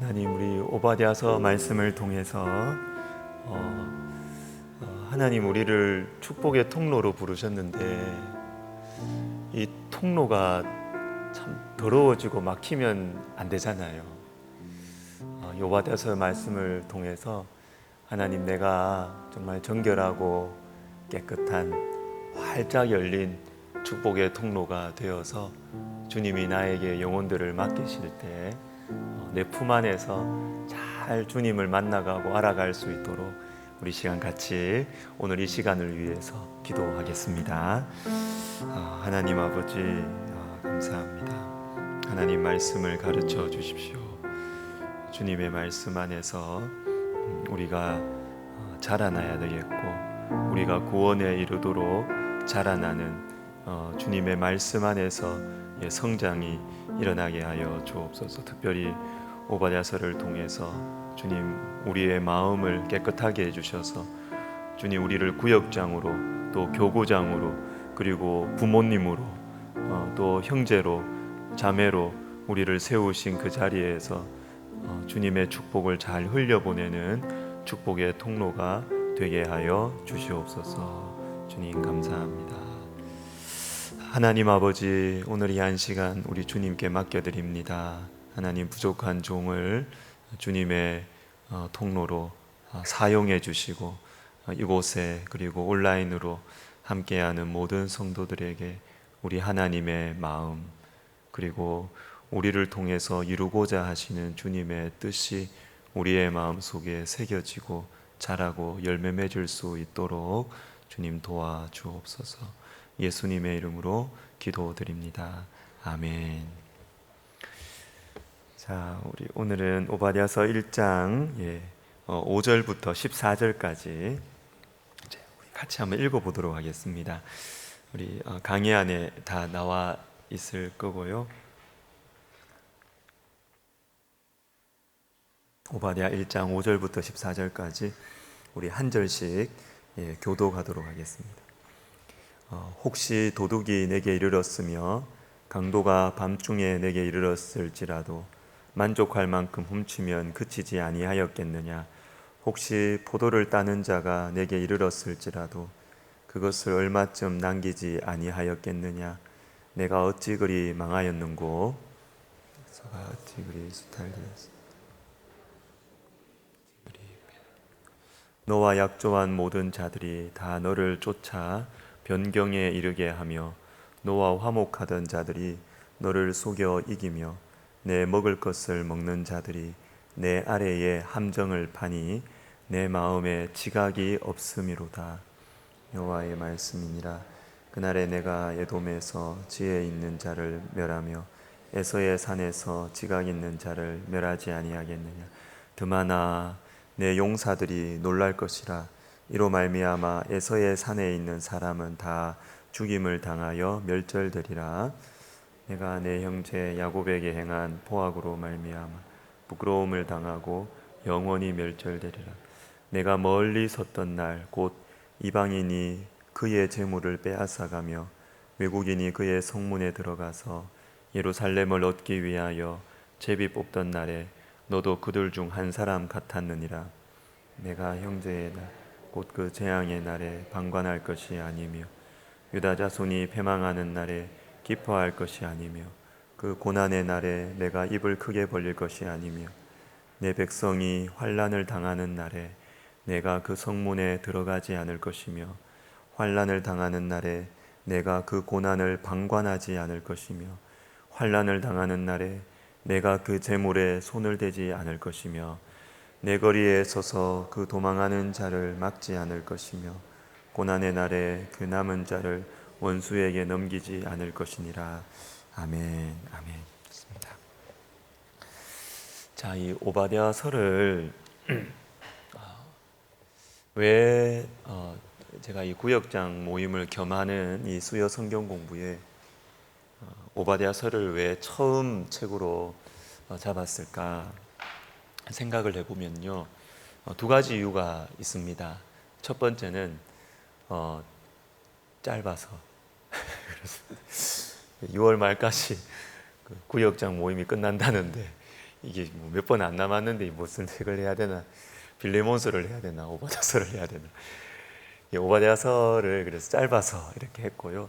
하나님, 우리 오바댜서 말씀을 통해서 하나님 우리를 축복의 통로로 부르셨는데 이 통로가 참 더러워지고 막히면 안 되잖아요. 오바댜서 말씀을 통해서 하나님, 내가 정말 정결하고 깨끗한 활짝 열린 축복의 통로가 되어서 주님이 나에게 영혼들을 맡기실 때 내 품 안에서 잘 주님을 만나가고 알아갈 수 있도록 우리 시간 같이 오늘 이 시간을 위해서 기도하겠습니다. 하나님 아버지, 감사합니다. 하나님 말씀을 가르쳐 주십시오. 주님의 말씀 안에서 우리가 자라나야 되겠고, 우리가 구원에 이르도록 자라나는 주님의 말씀 안에서 성장이 일어나게 하여 주옵소서. 특별히 오바댜서를 통해서 주님, 우리의 마음을 깨끗하게 해주셔서 주님, 우리를 구역장으로, 또 교구장으로, 그리고 부모님으로, 또 형제로, 자매로 우리를 세우신 그 자리에서 주님의 축복을 잘 흘려보내는 축복의 통로가 되게 하여 주시옵소서. 주님 감사합니다. 하나님 아버지, 오늘 이 한 시간 우리 주님께 맡겨드립니다. 하나님, 부족한 종을 주님의 통로로 사용해 주시고, 이곳에 그리고 온라인으로 함께하는 모든 성도들에게 우리 하나님의 마음, 그리고 우리를 통해서 이루고자 하시는 주님의 뜻이 우리의 마음 속에 새겨지고 자라고 열매 맺을 수 있도록 주님 도와주옵소서. 예수님의 이름으로 기도드립니다. 아멘. 자, 우리 오늘은 오바댜서 1장 5절부터 14절까지 같이 한번 읽어보도록 하겠습니다. 우리 강의 안에 다 나와 있을 거고요. 오바댜 1장 5절부터 14절까지 우리 한 절씩 교독하도록 하겠습니다. 혹시 도둑이 내게 이르렀으며 강도가 밤중에 내게 이르렀을지라도 만족할 만큼 훔치면 그치지 아니하였겠느냐. 혹시 포도를 따는 자가 내게 이르렀을지라도 그것을 얼마쯤 남기지 아니하였겠느냐. 내가 어찌 그리 망하였는고. 서가 어찌 그리 수탈되었어. 너와 약조한 모든 자들이 다 너를 쫓아 변경에 이르게 하며 너와 화목하던 자들이 너를 속여 이기며 내 먹을 것을 먹는 자들이 내 아래에 함정을 파니 내 마음에 지각이 없음이로다. 여호와의 말씀이니라. 그날에 내가 에돔에서 지혜 있는 자를 멸하며 에서의 산에서 지각 있는 자를 멸하지 아니하겠느냐. 드마나 내 용사들이 놀랄 것이라. 이로 말미암아 에서의 산에 있는 사람은 다 죽임을 당하여 멸절되리라. 내가 내 형제 야곱에게 행한 포악으로 말미암아 부끄러움을 당하고 영원히 멸절되리라. 내가 멀리 섰던 날 곧 이방인이 그의 재물을 빼앗아가며 외국인이 그의 성문에 들어가서 예루살렘을 얻기 위하여 제비 뽑던 날에 너도 그들 중 한 사람 같았느니라. 내가 형제의 날 곧 그 재앙의 날에 방관할 것이 아니며 유다 자손이 패망하는 날에 기뻐할 것이 아니며 그 고난의 날에 내가 입을 크게 벌릴 것이 아니며 내 백성이 환난을 당하는 날에 내가 그 성문에 들어가지 않을 것이며 환난을 당하는 날에 내가 그 고난을 방관하지 않을 것이며 환난을 당하는 날에 내가 그 재물에 손을 대지 않을 것이며 내 거리에 서서 그 도망하는 자를 막지 않을 것이며 고난의 날에 그 남은 자를 원수에게 넘기지 않을 것이니라. 아멘. 아멘. 좋습니다. 자, 이 오바댜서를 왜 제가 이 구역장 모임을 겸하는 이 수요 성경 공부에 오바댜서를 왜 처음 책으로 잡았을까 생각을 해보면요, 두 가지 이유가 있습니다. 첫 번째는 짧아서 6월 말까지 구역장 모임이 끝난다는데 이게 뭐 몇 번 안 남았는데 무슨 책을 해야 되나, 빌레몬서를 해야 되나, 오바댜서를 해야 되나. 오바댜서를 그래서 짧아서 이렇게 했고요.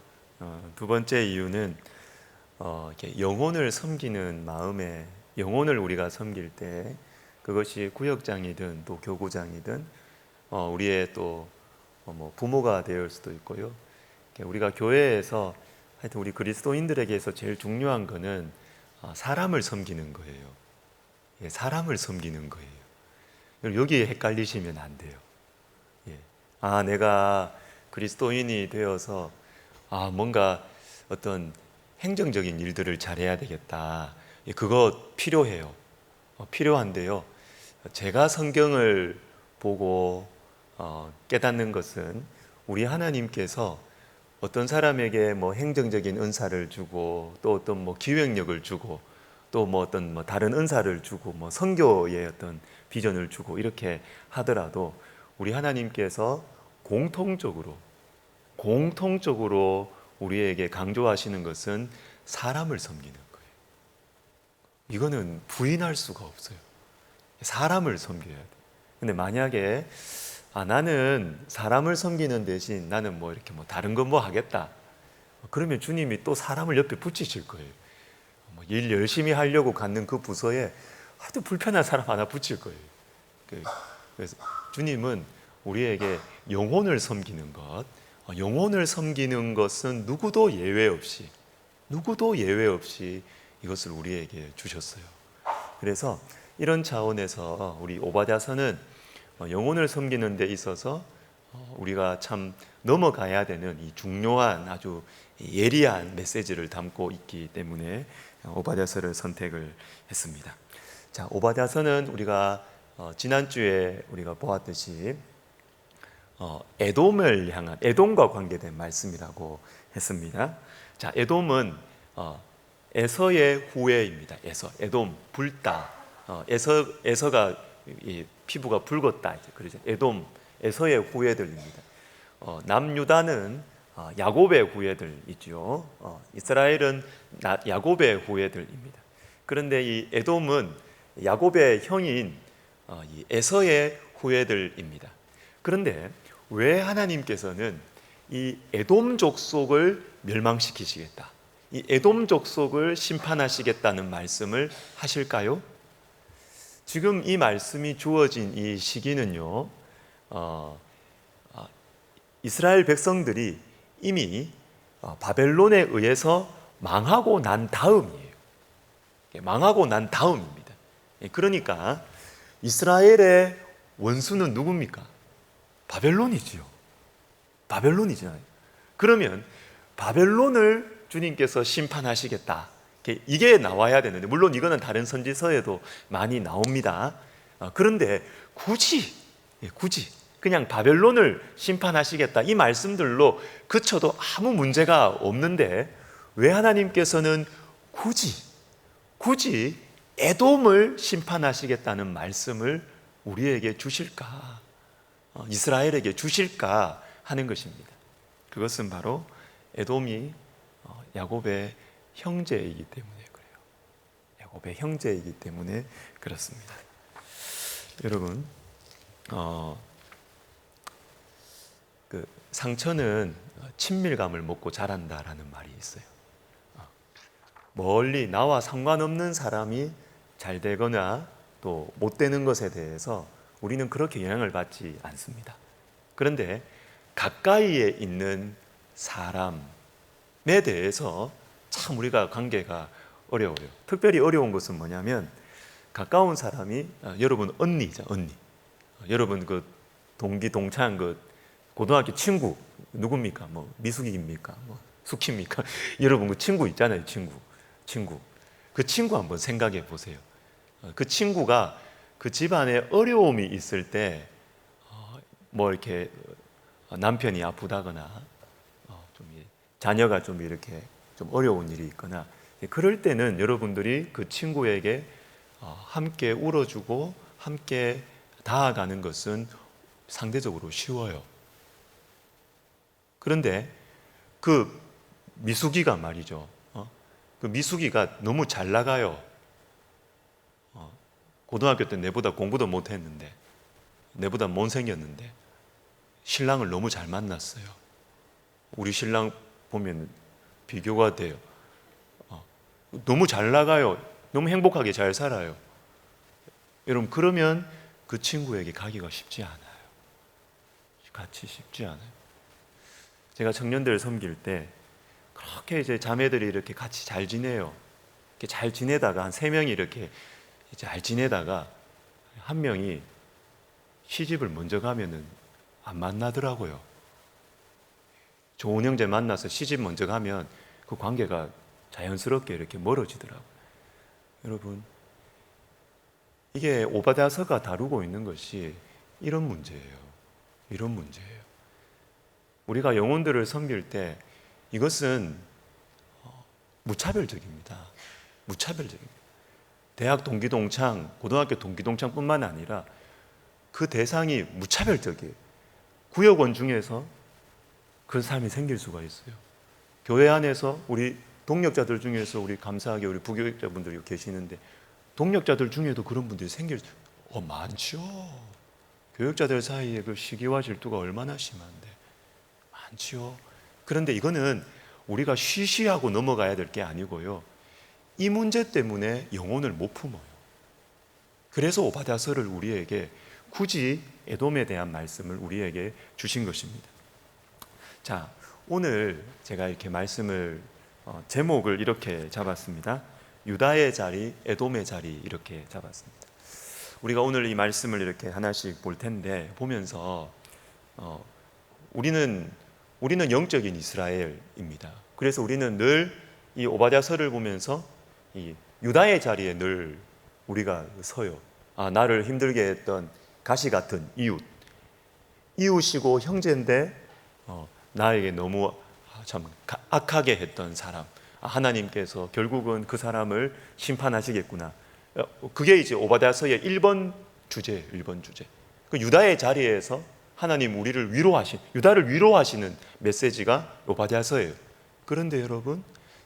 두 번째 이유는 이렇게 영혼을 섬기는 마음에, 영혼을 우리가 섬길 때 그것이 구역장이든 또 교구장이든 우리의 또 뭐 부모가 되을 수도 있고요. 우리가 교회에서 하여튼 우리 그리스도인들에게서 제일 중요한 거는 사람을 섬기는 거예요. 예, 사람을 섬기는 거예요. 여기에 헷갈리시면 안 돼요. 예. 내가 그리스도인이 되어서 뭔가 어떤 행정적인 일들을 잘해야 되겠다. 예, 그거 필요해요. 필요한데요. 제가 성경을 보고 깨닫는 것은 우리 하나님께서 어떤 사람에게 뭐 행정적인 은사를 주고 또 어떤 뭐 기획력을 주고 또 뭐 어떤 뭐 다른 은사를 주고 뭐 선교의 어떤 비전을 주고 이렇게 하더라도 우리 하나님께서 공통적으로 우리에게 강조하시는 것은 사람을 섬기는 거예요. 이거는 부인할 수가 없어요. 사람을 섬겨야 돼. 근데 만약에 나는 사람을 섬기는 대신 나는 뭐 이렇게 뭐 다른 거 뭐 하겠다. 그러면 주님이 또 사람을 옆에 붙이실 거예요. 일 열심히 하려고 갖는 그 부서에 하도 불편한 사람 하나 붙일 거예요. 그래서 주님은 우리에게 영혼을 섬기는 것, 영혼을 섬기는 것은 누구도 예외 없이 이것을 우리에게 주셨어요. 그래서 이런 차원에서 우리 오바댜서는 영혼을 섬기는 데 있어서 우리가 참 넘어가야 되는 이 중요한 아주 예리한 메시지를 담고 있기 때문에 오바댜서를 선택을 했습니다. 자, 오바댜서는 우리가 지난주에 우리가 보았듯이 에돔을 향한, 에돔과 관계된 말씀이라고 했습니다. 자, 에돔은 에서의 후예입니다. 에돔, 붉다. 에서가 피부가 붉었다. 그래서 에돔, 에서의 후예들입니다. 남유다는 야곱의 후예들이죠. 이스라엘은 야곱의 후예들입니다. 그런데 이 에돔은 야곱의 형인 이 에서의 후예들입니다. 그런데 왜 하나님께서는 이 에돔 족속을 멸망시키시겠다, 이 에돔 족속을 심판하시겠다는 말씀을 하실까요? 지금 이 말씀이 주어진 이 시기는요, 이스라엘 백성들이 이미 바벨론에 의해서 망하고 난 다음이에요. 망하고 난 다음입니다. 그러니까 이스라엘의 원수는 누굽니까? 바벨론이지요. 바벨론이잖아요. 그러면 바벨론을 주님께서 심판하시겠다, 이게 나와야 되는데, 물론 이거는 다른 선지서에도 많이 나옵니다. 그런데 굳이 그냥 바벨론을 심판하시겠다 이 말씀들로 그쳐도 아무 문제가 없는데 왜 하나님께서는 굳이 에돔을 심판하시겠다는 말씀을 우리에게 주실까, 이스라엘에게 주실까 하는 것입니다. 그것은 바로 에돔이 야곱의 형제이기 때문에 그래요. 야곱의 형제이기 때문에 그렇습니다. 여러분, 그 상처는 친밀감을 먹고 자란다라는 말이 있어요. 멀리 나와 상관없는 사람이 잘 되거나 또 못 되는 것에 대해서 우리는 그렇게 영향을 받지 않습니다. 그런데 가까이에 있는 사람에 대해서 참 우리가 관계가 어려워요. 특별히 어려운 것은 뭐냐면, 가까운 사람이 여러분 언니죠, 언니. 여러분 그 동기 동창 그 고등학교 친구 누굽니까? 뭐 미숙입니까? 뭐 숙희입니까? 여러분 그 친구 있잖아요, 친구. 그 친구 한번 생각해 보세요. 그 친구가 그 집안에 어려움이 있을 때, 뭐 이렇게 남편이 아프다거나 좀 자녀가 좀 이렇게 좀 어려운 일이 있거나, 그럴 때는 여러분들이 그 친구에게 함께 울어주고 함께 다가가는 것은 상대적으로 쉬워요. 그런데 그 미숙이가 말이죠, 그 미숙이가 너무 잘 나가요. 고등학교 때 내보다 공부도 못했는데, 내보다 못생겼는데 신랑을 너무 잘 만났어요. 우리 신랑 보면 비교가 돼요. 너무 잘 나가요. 너무 행복하게 잘 살아요. 여러분, 그러면 그 친구에게 가기가 쉽지 않아요. 같이 쉽지 않아요. 제가 청년들 섬길 때 그렇게 이제 자매들이 이렇게 같이 잘 지내요. 이렇게 잘 지내다가 한 3명이 이렇게 잘 지내다가 한 명이 시집을 먼저 가면은 안 만나더라고요. 좋은 형제 만나서 시집 먼저 가면 그 관계가 자연스럽게 이렇게 멀어지더라고요. 여러분, 이게 오바댜서가 다루고 있는 것이 이런 문제예요. 이런 문제예요. 우리가 영혼들을 섬길 때 이것은 무차별적입니다. 무차별적입니다. 대학 동기동창, 고등학교 동기동창뿐만 아니라 그 대상이 무차별적이에요. 구역원 중에서 그런 사람이 생길 수가 있어요. 교회 안에서 우리 동력자들 중에서 우리 감사하게 우리 부교육자분들이 계시는데 동력자들 중에도 그런 분들이 생길 수 많죠. 교육자들 사이에 그 시기와 질투가 얼마나 심한데 많죠. 그런데 이거는 우리가 쉬쉬하고 넘어가야 될 게 아니고요. 이 문제 때문에 영혼을 못 품어요. 그래서 오바댜서를 우리에게 굳이 에돔에 대한 말씀을 우리에게 주신 것입니다. 자, 오늘 제가 이렇게 말씀을 제목을 이렇게 잡았습니다. 유다의 자리, 에돔의 자리 이렇게 잡았습니다. 우리가 오늘 이 말씀을 이렇게 하나씩 볼 텐데 보면서 우리는 영적인 이스라엘입니다. 그래서 우리는 늘 이 오바댜서를 보면서 이 유다의 자리에 늘 우리가 서요. 나를 힘들게 했던 가시 같은 이웃이고 형제인데 나에게 너무 참 악하게 했던 사람, 하나님께서 결국은 그 사람을 심판하시겠구나. 그게 이제 오바댜서의 1번 주제. 그 유다의 자리에서 하나님 우리를 유다를 위로하시는 메시지가 오바댜서예요. 그런데 여러분,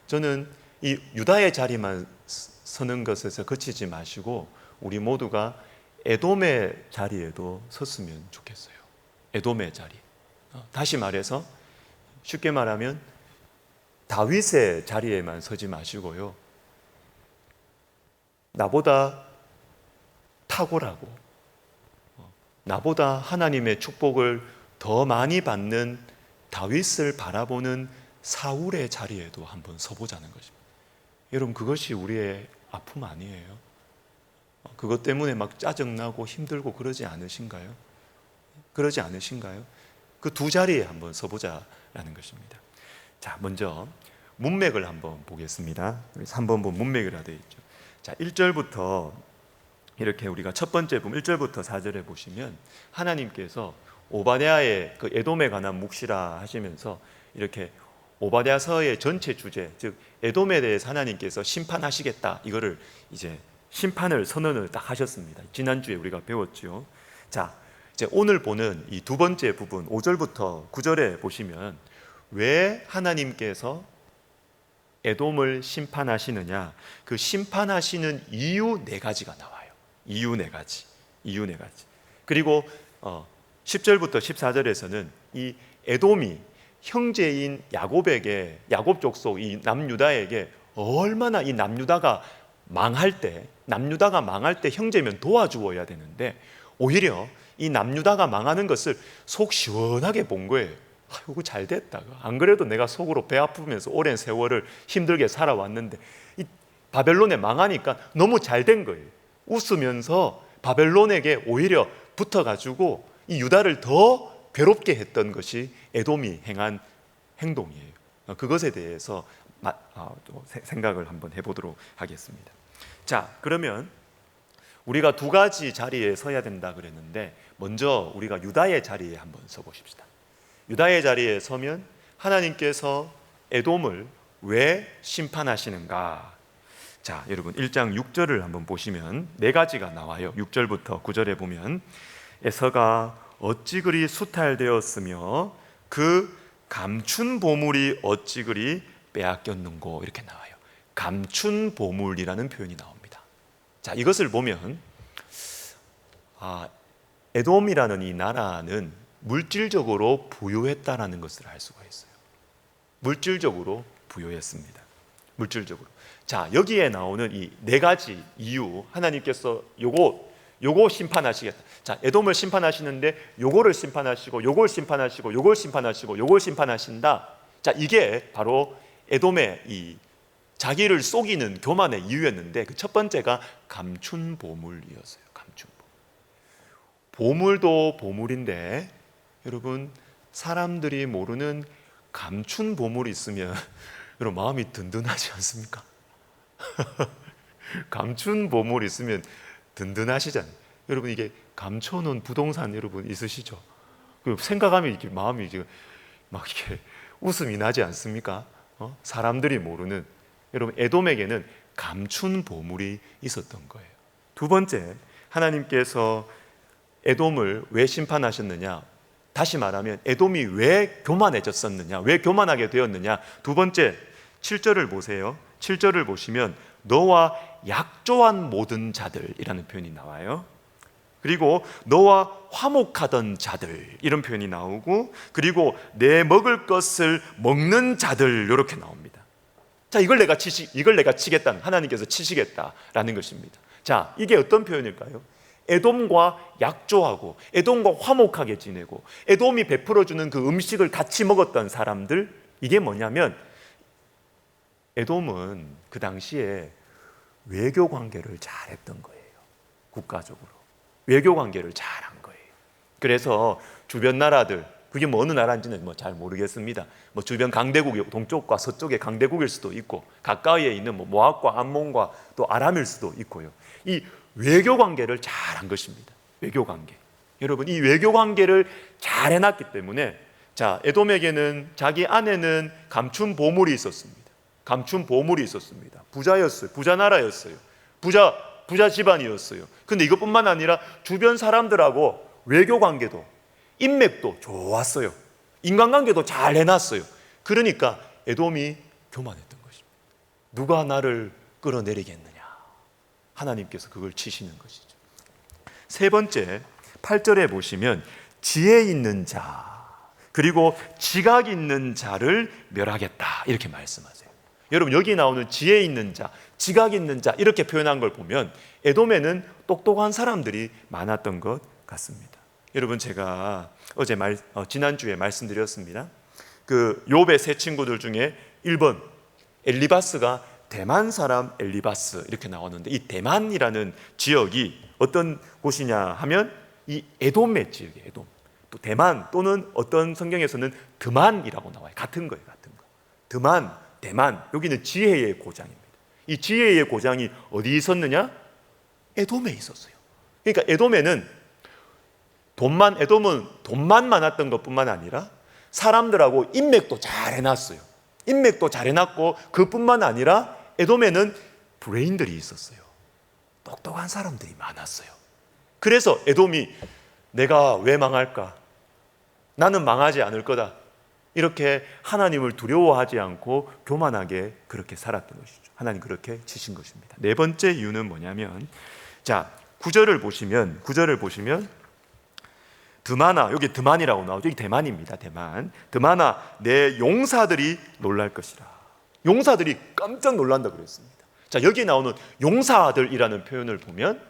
저는 이 유다의 자리만 서는 것에서 그치지 마시고 우리 모두가 에돔의 자리에도 섰으면 좋겠어요. 에돔의 자리. 다시 말해서 쉽게 말하면 다윗의 자리에만 서지 마시고요. 나보다 탁월하고 나보다 하나님의 축복을 더 많이 받는 다윗을 바라보는 사울의 자리에도 한번 서보자는 것입니다. 여러분, 그것이 우리의 아픔 아니에요? 그것 때문에 막 짜증나고 힘들고 그러지 않으신가요? 그러지 않으신가요? 그 두 자리에 한번 서보자라는 것입니다. 자, 먼저 문맥을 한번 보겠습니다. 3번 본 문맥이라 되어 있죠. 자, 1절부터 이렇게 우리가 첫 번째 부분 1절부터 4절에 보시면 하나님께서 오바댜의 그 에돔에 관한 묵시라 하시면서 이렇게 오바댜서의 전체 주제, 즉 에돔에 대해서 하나님께서 심판하시겠다, 이거를 이제 심판을 선언을 딱 하셨습니다. 지난주에 우리가 배웠죠. 자, 이제 오늘 보는 이 두 번째 부분 5절부터 9절에 보시면 왜 하나님께서 에돔을 심판하시느냐, 그 심판하시는 이유 4가지가 나와요. 이유 4가지. 그리고 10절부터 14절에서는 이 에돔이 형제인 야곱 족속 이 남유다에게 얼마나 이 남유다가 망할 때 형제면 도와주어야 되는데 오히려 이 남유다가 망하는 것을 속 시원하게 본 거예요. 이거 잘 됐다. 안 그래도 내가 속으로 배 아프면서 오랜 세월을 힘들게 살아왔는데 이 바벨론에 망하니까 너무 잘 된 거예요. 웃으면서 바벨론에게 오히려 붙어가지고 이 유다를 더 괴롭게 했던 것이 에돔이 행한 행동이에요. 그것에 대해서 생각을 한번 해보도록 하겠습니다. 자, 그러면 우리가 2가지 자리에 서야 된다 그랬는데 먼저 우리가 유다의 자리에 한번 서보십시다. 유다의 자리에 서면 하나님께서 에돔을 왜 심판하시는가? 자, 여러분 1장 6절을 한번 보시면 4가지가 나와요. 6절부터 9절에 보면 에서가 어찌 그리 수탈되었으며 그 감춘 보물이 어찌 그리 빼앗겼는고, 이렇게 나와요. 감춘 보물이라는 표현이 나옵니다. 자, 이것을 보면 에돔이라는 이 나라는 물질적으로 부유했다라는 것을 알 수가 있어요. 물질적으로 부유했습니다. 물질적으로. 자, 여기에 나오는 이 네 가지 이유, 하나님께서 요거 심판하시겠다. 자, 에돔을 심판하시는데 요거를 심판하시고 요걸 심판하시고 요걸 심판하시고 요걸 심판하신다. 자, 이게 바로 에돔의 이 자기를 속이는 교만의 이유였는데, 그 첫 번째가 감춘 보물이었어요. 감춘 보물. 보물도 보물인데 여러분, 사람들이 모르는 감춘 보물이 있으면 여러분 마음이 든든하지 않습니까? 감춘 보물이 있으면 든든하시잖아요. 여러분, 이게 감춰놓은 부동산 여러분 있으시죠? 생각하면 이렇게 마음이 지금 막 이렇게 웃음이 나지 않습니까? 사람들이 모르는, 여러분 에돔에게는 감춘 보물이 있었던 거예요. 두 번째, 하나님께서 에돔을 왜 심판하셨느냐? 다시 말하면 에돔이 왜 교만해졌었느냐? 왜 교만하게 되었느냐? 두 번째, 7절을 보세요. 7절을 보시면 너와 약조한 모든 자들이라는 표현이 나와요. 그리고 너와 화목하던 자들, 이런 표현이 나오고, 그리고 내 먹을 것을 먹는 자들, 이렇게 나옵니다. 자, 이걸 내가 치겠다, 하나님께서 치시겠다라는 것입니다. 자, 이게 어떤 표현일까요? 에돔과 약조하고 에돔과 화목하게 지내고 에돔이 베풀어주는 그 음식을 같이 먹었던 사람들, 이게 뭐냐면 에돔은 그 당시에 외교 관계를 잘했던 거예요. 국가적으로 외교 관계를 잘한 거예요. 그래서 주변 나라들, 그게 뭐 어느 나라인지는 잘 모르겠습니다. 주변 강대국, 동쪽과 서쪽의 강대국일 수도 있고, 가까이에 있는 모압과 암몬과 또 아람일 수도 있고요. 이 외교 관계를 잘한 것입니다. 외교 관계. 여러분, 이 외교 관계를 잘 해놨기 때문에, 자, 에돔에게는 자기 안에는 감춘 보물이 있었습니다. 감춘 보물이 있었습니다. 부자였어요. 부자 나라였어요. 부자 집안이었어요. 근데 이것뿐만 아니라 주변 사람들하고 외교 관계도, 인맥도 좋았어요. 인간관계도 잘 해놨어요. 그러니까 에돔이 교만했던 것입니다. 누가 나를 끌어내리겠느냐? 하나님께서 그걸 치시는 것이죠. 세 번째, 8절에 보시면 지혜 있는 자, 그리고 지각 있는 자를 멸하겠다, 이렇게 말씀하세요. 여러분, 여기 나오는 지혜 있는 자, 지각 있는 자, 이렇게 표현한 걸 보면 에돔에는 똑똑한 사람들이 많았던 것 같습니다. 여러분, 제가 지난주에 말씀드렸습니다. 그 욥의 세 친구들 중에 1번 엘리바스가 대만 사람 엘리바스, 이렇게 나오는데, 이 대만이라는 지역이 어떤 곳이냐 하면 이 에돔의 지역이에요. 에돔. 또 대만, 또는 어떤 성경에서는 드만이라고 나와요. 같은 거예요. 같은 거. 드만, 대만, 여기는 지혜의 고장입니다. 이 지혜의 고장이 어디 있었느냐? 에돔에 있었어요. 그러니까 에돔은 돈만 많았던 것뿐만 아니라 사람들하고 인맥도 잘 해놨어요. 인맥도 잘 해놨고, 그뿐만 아니라 에돔에는 브레인들이 있었어요. 똑똑한 사람들이 많았어요. 그래서 에돔이 내가 왜 망할까? 나는 망하지 않을 거다. 이렇게 하나님을 두려워하지 않고 교만하게 그렇게 살았던 것이죠. 하나님 그렇게 치신 것입니다. 네 번째 이유는 뭐냐면, 자, 9절을 보시면 드마나, 여기 드만이라고 나오죠. 이 대만입니다. 대만. 드마나, 내 용사들이 놀랄 것이라. 용사들이 깜짝 놀란다 그랬습니다. 자, 여기 나오는 용사들이라는 표현을 보면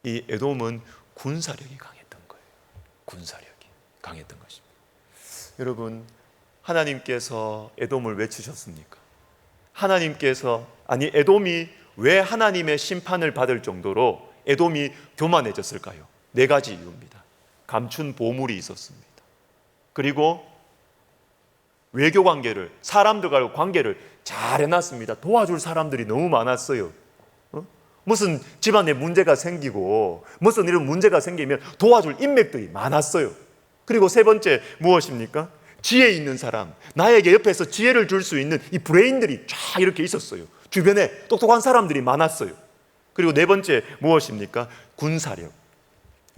이 에돔은 군사력이 강했던 거예요. 군사력이 강했던 것입니다. 여러분, 하나님께서 에돔을 왜 치셨습니까? 에돔이 왜 하나님의 심판을 받을 정도로 에돔이 교만해졌을까요? 네 가지 이유입니다. 감춘 보물이 있었습니다. 그리고 외교 관계를, 사람들과의 관계를 잘 해놨습니다. 도와줄 사람들이 너무 많았어요. 무슨 집안에 문제가 생기고 무슨 이런 문제가 생기면 도와줄 인맥들이 많았어요. 그리고 세 번째 무엇입니까? 지혜 있는 사람, 나에게 옆에서 지혜를 줄 수 있는 이 브레인들이 쫙 이렇게 있었어요. 주변에 똑똑한 사람들이 많았어요. 그리고 네 번째 무엇입니까? 군사력,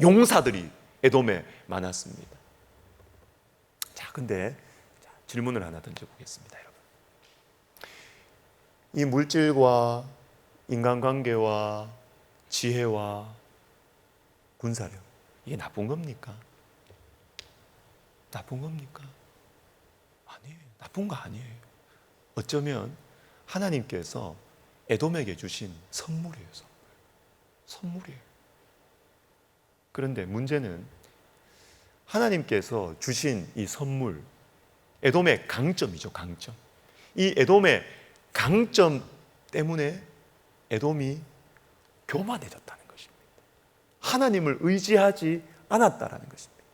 용사들이 에돔에 많았습니다. 자, 근데 질문을 하나 던져보겠습니다, 여러분. 이 물질과 인간관계와 지혜와 군사력. 이게 나쁜 겁니까? 나쁜 겁니까? 아니에요. 나쁜 거 아니에요. 어쩌면 하나님께서 에돔에게 주신 선물이에요. 선물이에요. 그런데 문제는 하나님께서 주신 이 선물, 에돔의 강점이죠. 강점. 이 에돔의 강점 때문에 에돔이 교만해졌다는 것입니다. 하나님을 의지하지 않았다라는 것입니다.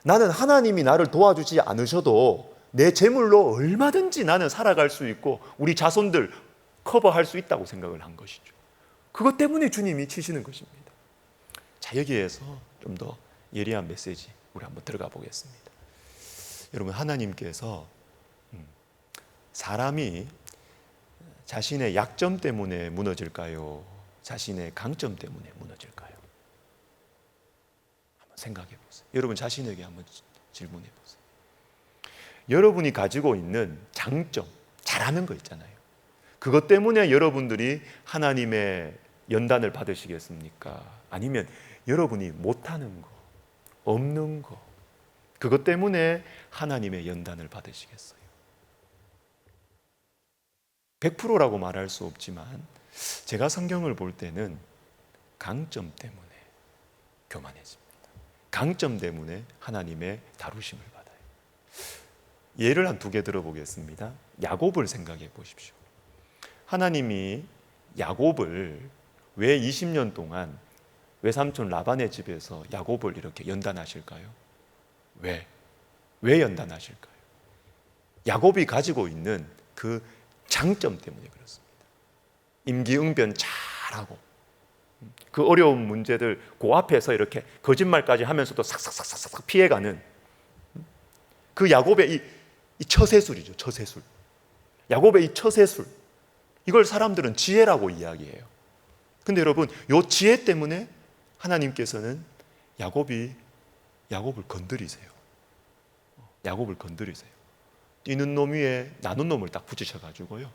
나는 하나님이 나를 도와주지 않으셔도 내 재물로 얼마든지 나는 살아갈 수 있고 우리 자손들 커버할 수 있다고 생각을 한 것이죠. 그것 때문에 주님이 치시는 것입니다. 자, 여기에서 좀 더 예리한 메시지 우리 한번 들어가 보겠습니다. 여러분, 하나님께서 사람이 자신의 약점 때문에 무너질까요? 자신의 강점 때문에 무너질까요? 한번 생각해 보세요. 여러분 자신에게 한번 질문해 보세요. 여러분이 가지고 있는 장점, 잘하는 거 있잖아요. 그것 때문에 여러분들이 하나님의 연단을 받으시겠습니까? 아니면 여러분이 못하는 거, 없는 거, 그것 때문에 하나님의 연단을 받으시겠어요? 100%라고 말할 수 없지만 제가 성경을 볼 때는 강점 때문에 교만해집니다. 강점 때문에 하나님의 다루심을 받아요. 예를 한 2개 들어보겠습니다. 야곱을 생각해 보십시오. 하나님이 야곱을 왜 20년 동안 외삼촌 라반의 집에서 야곱을 이렇게 연단하실까요? 왜 연단하실까요? 야곱이 가지고 있는 그 장점 때문에 그렇습니다. 임기응변 잘하고 그 어려운 문제들 그 앞에서 이렇게 거짓말까지 하면서도 싹싹싹싹 피해가는 그 야곱의 이 처세술이죠. 처세술. 야곱의 이 처세술, 이걸 사람들은 지혜라고 이야기해요. 근데 여러분, 이 지혜 때문에 하나님께서는 야곱을 건드리세요. 야곱을 건드리세요. 뛰는 놈 위에 나눈 놈을 딱 붙이셔가지고요.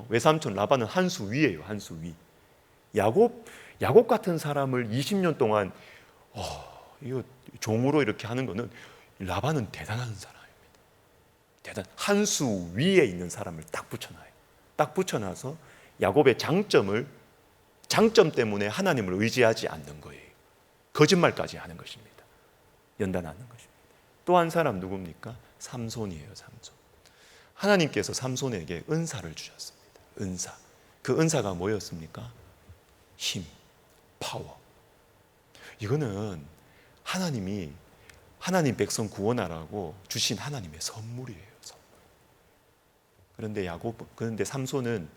외삼촌 라반은 한 수 위예요. 한 수 위. 야곱 같은 사람을 20년 동안 이거 종으로 이렇게 하는 거는, 라반은 대단한 사람입니다. 한 수 위에 있는 사람을 딱 붙여놔요. 딱 붙여놔서 야곱의 장점 때문에 하나님을 의지하지 않는 거예요. 거짓말까지 하는 것입니다. 연단하는 것입니다. 또 한 사람 누굽니까? 삼손이에요. 삼손. 하나님께서 삼손에게 은사를 주셨습니다. 은사. 그 은사가 뭐였습니까? 힘, 파워. 이거는 하나님이 하나님 백성 구원하라고 주신 하나님의 선물이에요. 선물. 그런데 삼손은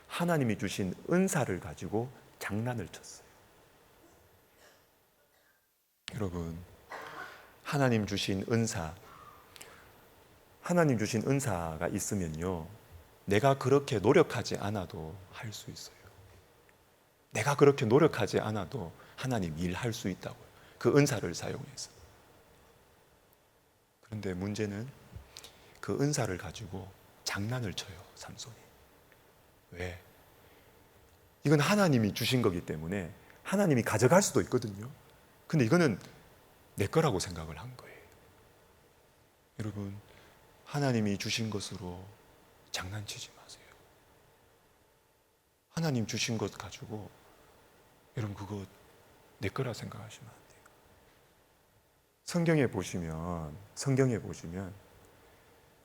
하나님이 주신 은사를 가지고 장난을 쳤어요. 여러분, 하나님 주신 은사가 있으면요, 내가 그렇게 노력하지 않아도 할 수 있어요. 내가 그렇게 노력하지 않아도 하나님 일할 수 있다고요. 그 은사를 사용해서. 그런데 문제는 그 은사를 가지고 장난을 쳐요, 삼손이. 왜? 이건 하나님이 주신 거기 때문에 하나님이 가져갈 수도 있거든요. 근데 이거는 내 거라고 생각을 한 거예요. 여러분, 하나님이 주신 것으로 장난치지 마세요. 하나님 주신 것 가지고 여러분 그거 내 거라 생각하시면 안 돼요. 성경에 보시면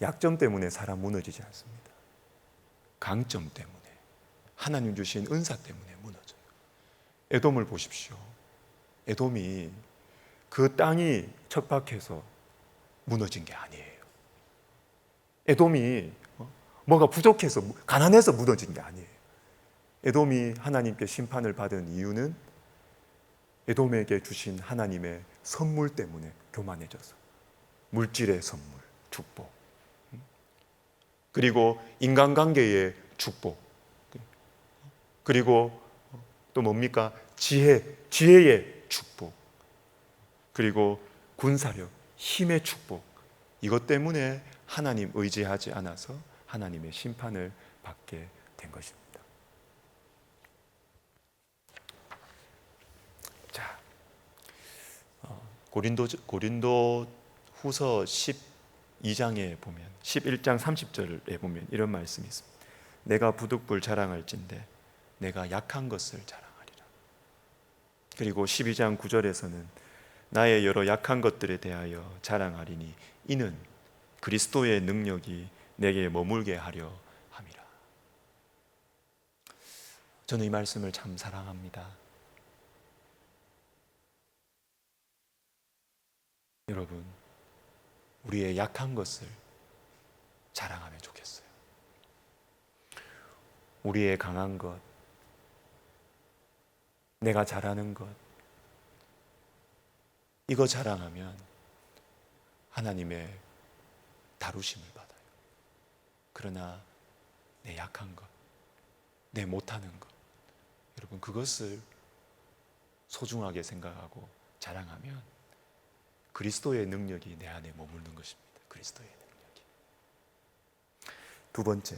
약점 때문에 사람 무너지지 않습니다. 강점 때문에, 하나님 주신 은사 때문에 무너져요. 에돔을 보십시오. 에돔이 그 땅이 척박해서 무너진 게 아니에요. 에돔이 뭐가 부족해서, 가난해서 무너진 게 아니에요. 에돔이 하나님께 심판을 받은 이유는 에돔에게 주신 하나님의 선물 때문에 교만해져서. 물질의 선물, 축복, 그리고 인간관계의 축복, 그리고 또 뭡니까? 지혜의 축복, 그리고 군사력, 힘의 축복, 이것 때문에 하나님 의지하지 않아서 하나님의 심판을 받게 된 것입니다. 자, 고린도 후서 12장에 보면 11장 30절에 보면 이런 말씀이 있습니다. 내가 부득불 자랑할진대 내가 약한 것을 자랑하리라. 그리고 12장 9절에서는 나의 여러 약한 것들에 대하여 자랑하리니 이는 그리스도의 능력이 내게 머물게 하려 함이라. 저는 이 말씀을 참 사랑합니다. 여러분, 우리의 약한 것을 자랑하면 좋겠어요. 우리의 강한 것, 내가 잘하는 것, 이거 자랑하면 하나님의 다루심을 받아요. 그러나 내 약한 것, 내 못하는 것, 여러분 그것을 소중하게 생각하고 자랑하면 그리스도의 능력이 내 안에 머무르는 것입니다. 그리스도의 능력이. 두 번째,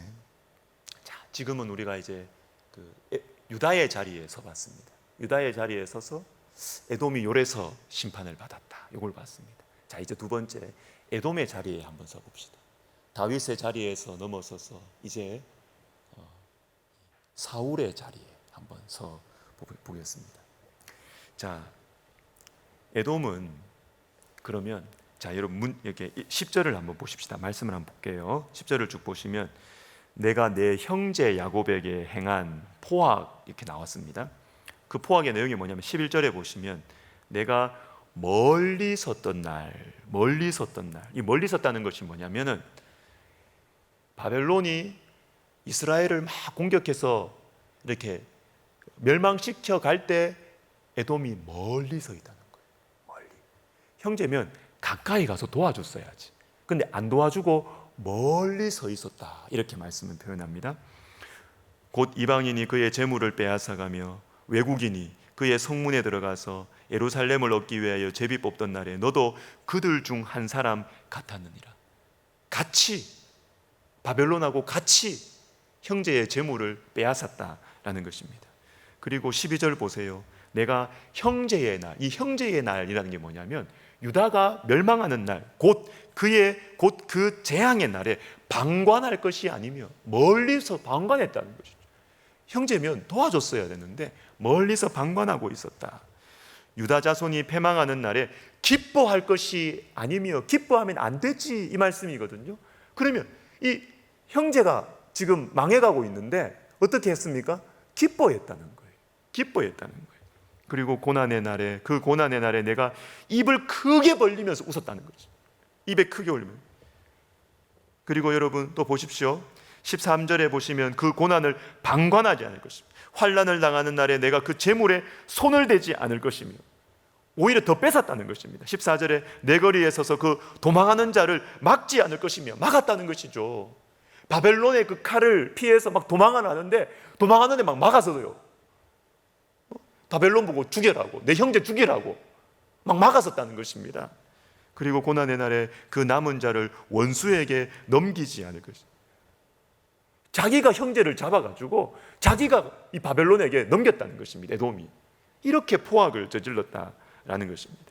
자, 지금은 우리가 이제 유다의 자리에 서봤습니다. 유다의 자리에 서서 에돔이 요래서 심판을 받았다. 이걸 봤습니다. 자, 이제 두 번째, 에돔의 자리에 한번 서봅시다. 다윗의 자리에서 넘어서서 이제 사울의 자리에 한번 서 보겠습니다. 자, 에돔은 그러면 자, 여러분 이렇게 10절을 한번 보십시다. 말씀을 한번 볼게요. 10절을 쭉 보시면 내가 내 형제 야곱에게 행한 포악 이렇게 나왔습니다. 그 포악의 내용이 뭐냐면 11절에 보시면 내가 멀리 섰던 날, 이 멀리 섰다는 것이 뭐냐면은 바벨론이 이스라엘을 막 공격해서 이렇게 멸망시켜 갈 때 에돔이 멀리 서 있다는 거예요. 멀리. 형제면 가까이 가서 도와줬어야지. 근데 안 도와주고 멀리 서 있었다. 이렇게 말씀을 표현합니다. 곧 이방인이 그의 재물을 빼앗아가며 외국인이 그의 성문에 들어가서 예루살렘을 얻기 위하여 제비 뽑던 날에 너도 그들 중 한 사람 같았느니라. 같이 바벨론하고 같이 형제의 재물을 빼앗았다라는 것입니다. 그리고 12절 보세요. 내가 형제의 날, 이 형제의 날이라는 게 뭐냐면 유다가 멸망하는 날, 곧 그 재앙의 날에 방관할 것이 아니며 멀리서 방관했다는 것이죠. 형제면 도와줬어야 되는데 멀리서 방관하고 있었다. 유다 자손이 패망하는 날에 기뻐할 것이 아니며 기뻐하면 안 되지, 이 말씀이거든요. 그러면 이 형제가 지금 망해가고 있는데 어떻게 했습니까? 기뻐했다는 거예요. 기뻐했다는 거예요. 그리고 고난의 날에, 그 고난의 날에 내가 입을 크게 벌리면서 웃었다는 거죠. 입에 크게 올리면. 그리고 여러분 또 보십시오. 13절에 보시면 그 고난을 방관하지 않을 것입니다. 환난을 당하는 날에 내가 그 재물에 손을 대지 않을 것이며 오히려 더 뺏었다는 것입니다. 14절에 내 거리에 서서 그 도망하는 자를 막지 않을 것이며 막았다는 것이죠. 바벨론의 그 칼을 피해서 막 도망하는데 막 막았어요. 바벨론 보고 죽여라고, 내 형제 죽이라고 막 막았었다는 것입니다. 그리고 고난의 날에 그 남은 자를 원수에게 넘기지 않을 것입니다. 자기가 형제를 잡아가지고 자기가 이 바벨론에게 넘겼다는 것입니다. 에돔이 이렇게 포악을 저질렀다라는 것입니다.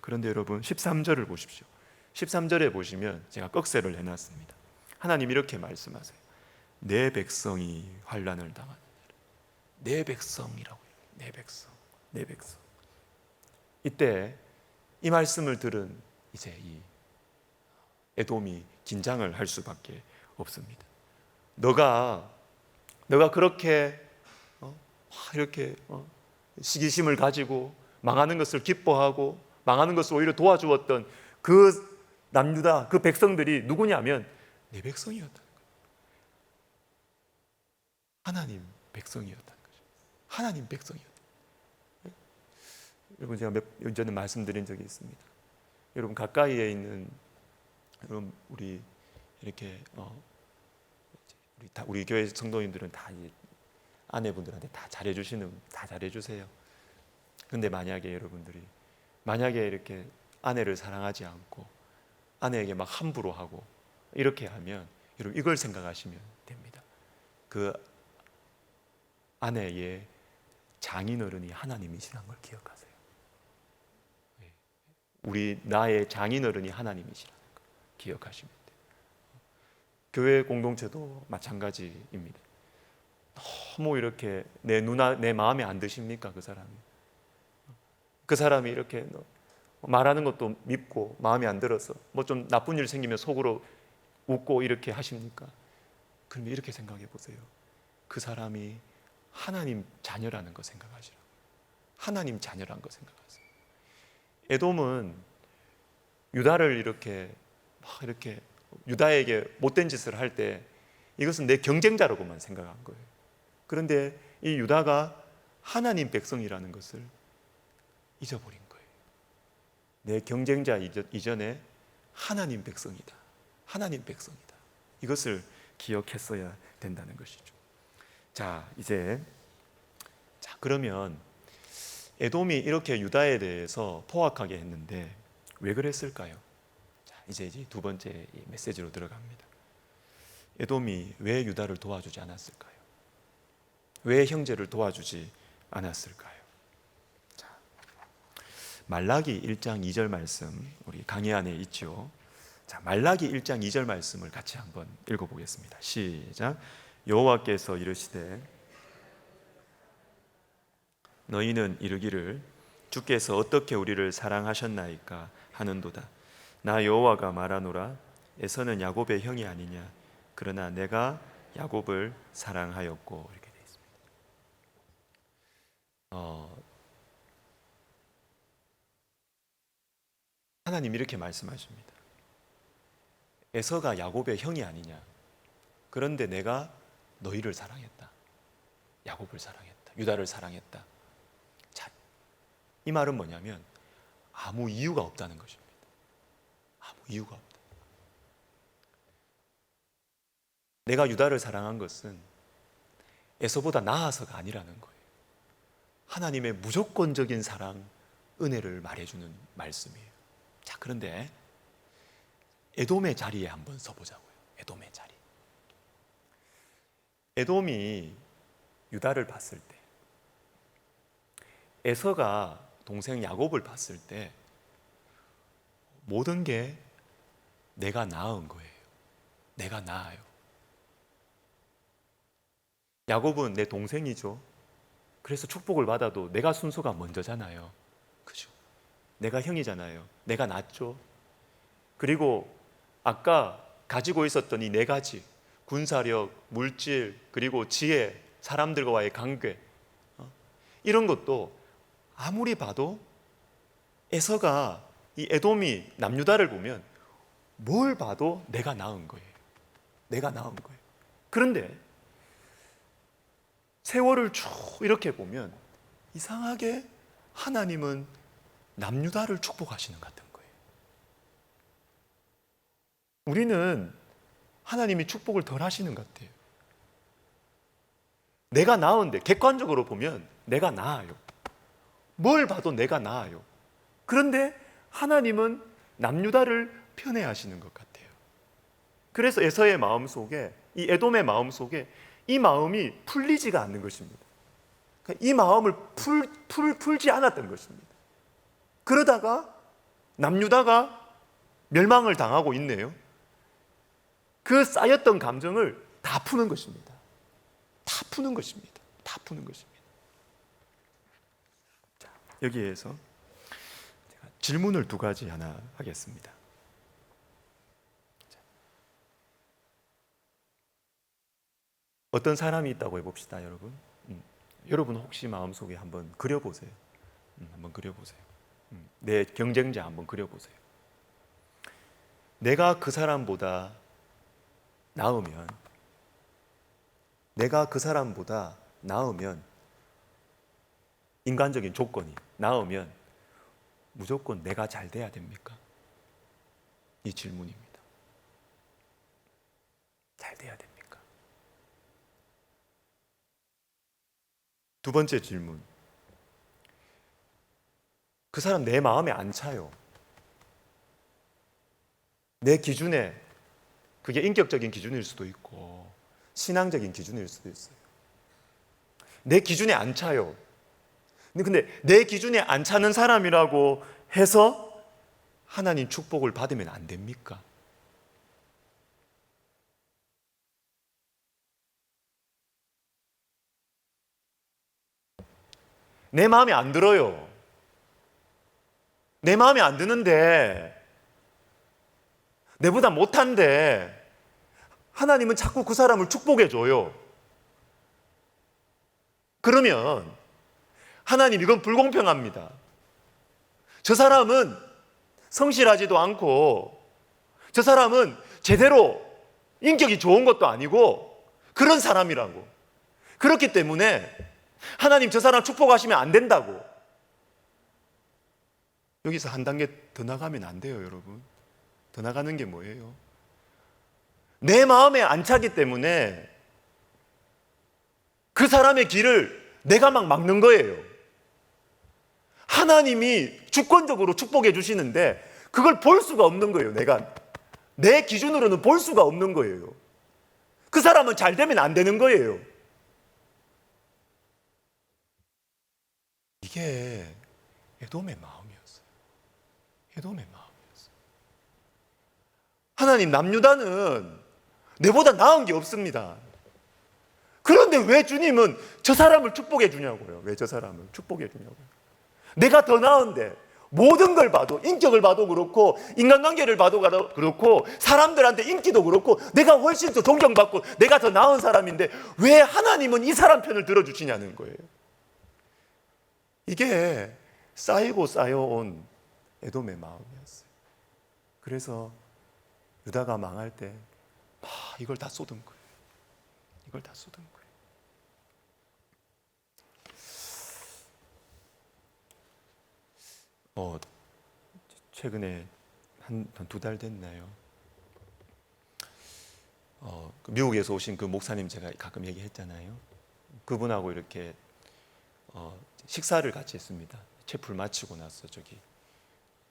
그런데 여러분 13절을 보십시오. 13절에 보시면 제가 꺽쇠를 해놨습니다. 하나님 이렇게 말씀하세요. 내 백성이 환난을 당하는 내 백성이라고요. 내 백성, 내 백성. 이때 이 말씀을 들은 이제 이 에돔이 긴장을 할 수밖에 없습니다. 너가 그렇게 이렇게 시기심을 가지고 망하는 것을 기뻐하고 망하는 것을 오히려 도와주었던 그 남유다 그 백성들이 누구냐면 내 백성이었다는 거예요. 하나님 백성이었다는 거죠. 하나님 백성이었다. 여러분 제가 몇 년 전에 말씀드린 적이 있습니다. 여러분 가까이에 있는 여러분 우리 이렇게 우리 교회 성도님들은 다 아내분들한테 다 잘해주세요. 근데 만약에 여러분들이 이렇게 아내를 사랑하지 않고 아내에게 막 함부로 하고 이렇게 하면 여러분 이걸 생각하시면 됩니다. 그 아내의 장인어른이 하나님이시라는 걸 기억하세요. 나의 장인어른이 하나님이시라는 거 기억하시면 돼요. 교회 공동체도 마찬가지입니다. 너무 이렇게 내 마음에 안 드십니까? 그 사람이 이렇게 말하는 것도 밉고 마음에 안 들어서 뭐 좀 나쁜 일 생기면 속으로 웃고 이렇게 하십니까? 그러면 이렇게 생각해 보세요. 그 사람이 하나님 자녀라는 거 생각하시라고. 하나님 자녀라는 거 생각하세요. 에돔은 유다를 이렇게 유다에게 못된 짓을 할 때 이것은 내 경쟁자라고만 생각한 거예요. 그런데 이 유다가 하나님 백성이라는 것을 잊어버린 거예요. 내 경쟁자 이전에 하나님 백성이다. 하나님 백성이다. 이것을 기억했어야 된다는 것이죠. 그러면 에돔이 이렇게 유다에 대해서 포악하게 했는데 왜 그랬을까요? 이제 두 번째 메시지로 들어갑니다. 에돔이 왜 유다를 도와주지 않았을까요? 왜 형제를 도와주지 않았을까요? 말라기 1장 2절 말씀 우리 강의 안에 있죠. 말라기 1장 2절 말씀을 같이 한번 읽어보겠습니다. 시작. 여호와께서 이르시되 너희는 이르기를 주께서 어떻게 우리를 사랑하셨나이까 하는도다. 나 여호와가 말하노라. 에서는 야곱의 형이 아니냐. 그러나 내가 야곱을 사랑하였고. 이렇게 되어 있습니다. 하나님 이렇게 말씀하십니다. 에서가 야곱의 형이 아니냐. 그런데 내가 너희를 사랑했다. 야곱을 사랑했다. 유다를 사랑했다. 이 말은 뭐냐면 아무 이유가 없다는 것입니다. 아무 이유가 없다. 내가 유다를 사랑한 것은 에서보다 나아서가 아니라는 거예요. 하나님의 무조건적인 사랑, 은혜를 말해주는 말씀이에요. 그런데 에돔의 자리에 한번 서보자고요. 에돔의 자리. 에돔이 유다를 봤을 때, 에서가 동생 야곱을 봤을 때 모든 게 내가 나은 거예요. 내가 나아요. 야곱은 내 동생이죠. 그래서 축복을 받아도 내가 순서가 먼저잖아요. 그죠? 내가 형이잖아요. 내가 낫죠. 그리고 아까 가지고 있었던 이 네 가지, 군사력, 물질, 그리고 지혜, 사람들과의 관계, 이런 것도 아무리 봐도 에서가 이 에돔이 남유다를 보면 뭘 봐도 내가 나은 거예요. 내가 나은 거예요. 그런데 세월을 쭉 이렇게 보면 이상하게 하나님은 남유다를 축복하시는 것 같은 거예요. 우리는 하나님이 축복을 덜 하시는 것 같아요. 내가 나은데 객관적으로 보면 내가 나아요. 뭘 봐도 내가 나아요. 그런데 하나님은 남유다를 편애하시는 것 같아요. 그래서 에서의 마음속에, 이 에돔의 마음속에 이 마음이 풀리지가 않는 것입니다. 이 마음을 풀지 않았던 것입니다. 그러다가 남유다가 멸망을 당하고 있네요. 그 쌓였던 감정을 다 푸는 것입니다. 다 푸는 것입니다. 다 푸는 것입니다. 여기에서 제가 질문을 두 가지 하나 하겠습니다. 어떤 사람이 있다고 해봅시다, 여러분. 여러분 혹시 마음속에 한번 그려보세요. 한번 그려보세요. 내 경쟁자 한번 그려보세요. 내가 그 사람보다 나으면, 인간적인 조건이 나으면 무조건 내가 잘 돼야 됩니까? 이 질문입니다. 잘 돼야 됩니까? 두 번째 질문. 그 사람 내 마음에 안 차요. 내 기준에, 그게 인격적인 기준일 수도 있고 신앙적인 기준일 수도 있어요. 내 기준에 안 차요. 근데 내 기준에 안 차는 사람이라고 해서 하나님 축복을 받으면 안 됩니까? 내 마음에 안 들어요. 내 마음에 안 드는데, 내보다 못한데 하나님은 자꾸 그 사람을 축복해 줘요. 그러면 하나님, 이건 불공평합니다. 저 사람은 성실하지도 않고, 저 사람은 제대로 인격이 좋은 것도 아니고 그런 사람이라고. 그렇기 때문에 하나님, 저 사람 축복하시면 안 된다고. 여기서 한 단계 더 나가면 안 돼요, 여러분. 더 나가는 게 뭐예요? 내 마음에 안 차기 때문에 그 사람의 길을 내가 막 막는 거예요. 하나님이 주권적으로 축복해 주시는데 그걸 볼 수가 없는 거예요. 내가 내 기준으로는 볼 수가 없는 거예요. 그 사람은 잘 되면 안 되는 거예요. 이게 에돔의 마음이었어요. 에돔의 마음이었어요. 하나님, 남유다는 내보다 나은 게 없습니다. 그런데 왜 주님은 저 사람을 축복해 주냐고요. 왜 저 사람을 축복해 주냐고요. 내가 더 나은데, 모든 걸 봐도, 인격을 봐도 그렇고 인간관계를 봐도 그렇고 사람들한테 인기도 그렇고 내가 훨씬 더 존경받고 내가 더 나은 사람인데 왜 하나님은 이 사람 편을 들어주시냐는 거예요. 이게 쌓이고 쌓여온 에돔의 마음이었어요. 그래서 유다가 망할 때 이걸 다 쏟은 거예요. 이걸 다 쏟은 거예요. 최근에 한 두 달 됐나요? 미국에서 오신 그 목사님 제가 가끔 얘기했잖아요. 그분하고 이렇게 식사를 같이 했습니다. 채플 마치고 나서 저기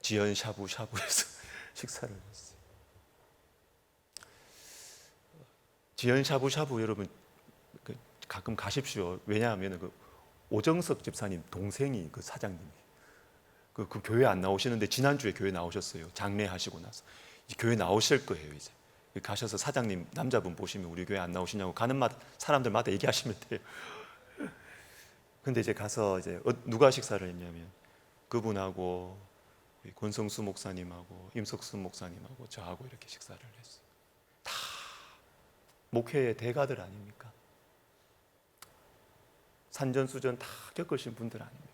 지연 샤브샤브에서 식사를 했어요. 지연 샤브샤브 여러분 가끔 가십시오. 왜냐하면 그 오정석 집사님 동생이 그 사장님이에요. 그 교회 안 나오시는데 지난주에 교회 나오셨어요. 장례하시고 나서 이제 교회 나오실 거예요. 이제 가셔서 사장님 남자분 보시면 우리 교회 안 나오시냐고 가는 사람들마다 얘기하시면 돼요. 근데 이제 가서 이제 누가 식사를 했냐면 그분하고 권성수 목사님하고 임석순 목사님하고 저하고 이렇게 식사를 했어요. 다 목회의 대가들 아닙니까? 산전수전 다 겪으신 분들 아닙니까?